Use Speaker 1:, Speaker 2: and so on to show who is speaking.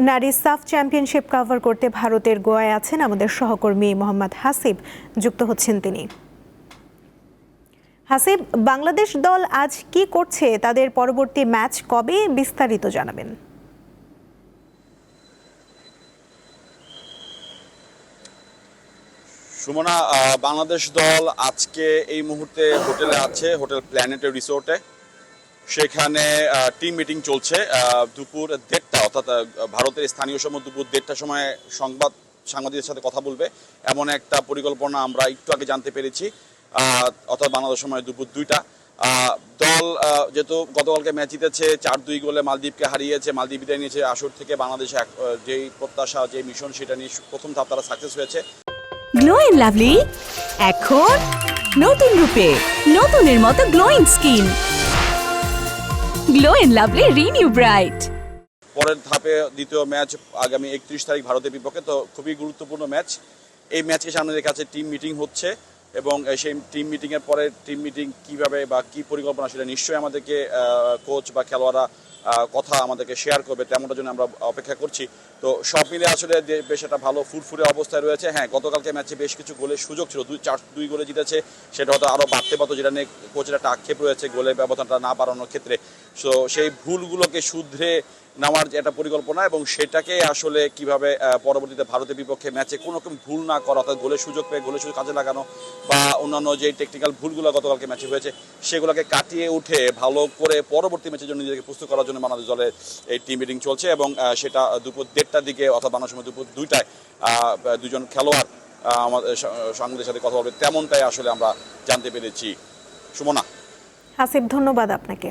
Speaker 1: নারী সাফ championship cover করতে ভারতের গোয়ায় আছেন আমাদের সহকর্মী মোহাম্মদ হাসিব, যুক্ত হচ্ছেন তিনি। হাসিব, বাংলাদেশ দল আজ কি করছে, তাদের পরবর্তী ম্যাচ কবে, বিস্তারিত জানাবেন।
Speaker 2: সুমনা, বাংলাদেশ দল আজকে এই মুহূর্তে হোটেলে আছে, হোটেল প্ল্যানেটের রিসোর্টে। সেখানে টিম মিটিং চলছে দুপুর 1:30, অর্থাৎ ভারতের স্থানীয় সময় দুপুর 1:30টার সময় সাংবাদিকদের সাথে কথা বলবে এমন একটা পরিকল্পনা আমরা একটু আগে জানতে পেরেছি, অর্থাৎ বাংলাদেশ সময় দুপুর 2টা। দল যেহেতু গতকালকে ম্যাচ জিতেছে, 4-2 গোলে মালদ্বীপকে হারিয়েছে, মালদ্বীপ বিদায় নিয়েছে আসর থেকে, বাংলাদেশ যেই প্রত্যাশা, যে মিশন, সেটা নিয়ে প্রথম ধাপ তারা সাকসেস হয়েছে।
Speaker 3: গ্লো এন্ড লাভলি এখন নতুন রূপে, নতুনের মতো glowing skin. Glow and lovely renew bright.
Speaker 2: পরের ধাপে দ্বিতীয় ম্যাচ আগামী 31 তারিখ ভারতের বিপক্ষে, তো খুবই গুরুত্বপূর্ণ ম্যাচ। এই ম্যাচকে সামনে রেখে কাছে টিম মিটিং হচ্ছে এবং সেই টিম মিটিংয়ের পরে টিম মিটিং কীভাবে বা কী পরিকল্পনা, সেটা নিশ্চয়ই আমাদেরকে কোচ বা খেলোয়াড়রা কথা আমাদেরকে শেয়ার করবে, তেমনটার জন্য আমরা অপেক্ষা করছি। তো সব মিলে আসলে বেশ একটা ভালো ফুরফুরে অবস্থায় রয়েছে। হ্যাঁ, গতকালকে ম্যাচে বেশ কিছু গোলের সুযোগ ছিল, 2 গোলে জিতেছে, সেটা হয়তো আরও বাড়তে পারতো, যেটা নিয়ে কোচের একটা আক্ষেপ রয়েছে গোলের ব্যবধানটা না বাড়ানোর ক্ষেত্রে। সো সেই ভুলগুলোকে শুধরে নেওয়ার যে একটা পরিকল্পনা, এবং সেটাকে আসলে কিভাবে পরবর্তীতে ভারতের বিপক্ষে ম্যাচে কোনো রকম ভুল না করা, অর্থাৎ গোলের সুযোগ পেয়ে গোলের সুযোগ কাজে লাগানো, বা অন্যান্য যে টেকনিক্যাল ভুলগুলো গতকালকে ম্যাচে হয়েছে সেগুলোকে কাটিয়ে উঠে ভালো করে পরবর্তী ম্যাচের জন্য নিজেকে প্রস্তুত করার জন্য বাংলাদেশ দলের এই টিম মিটিং চলছে। এবং সেটা দুপুর 1:30টার দিকে, অর্থাৎ বাংলাদেশ সময় দুপুর 2টায় দুজন খেলোয়াড় আমাদের সাংবাদিকদের সাথে কথা বলবে, তেমনটাই আসলে আমরা জানতে পেরেছি। সুমনা।
Speaker 1: হাসিব, ধন্যবাদ আপনাকে।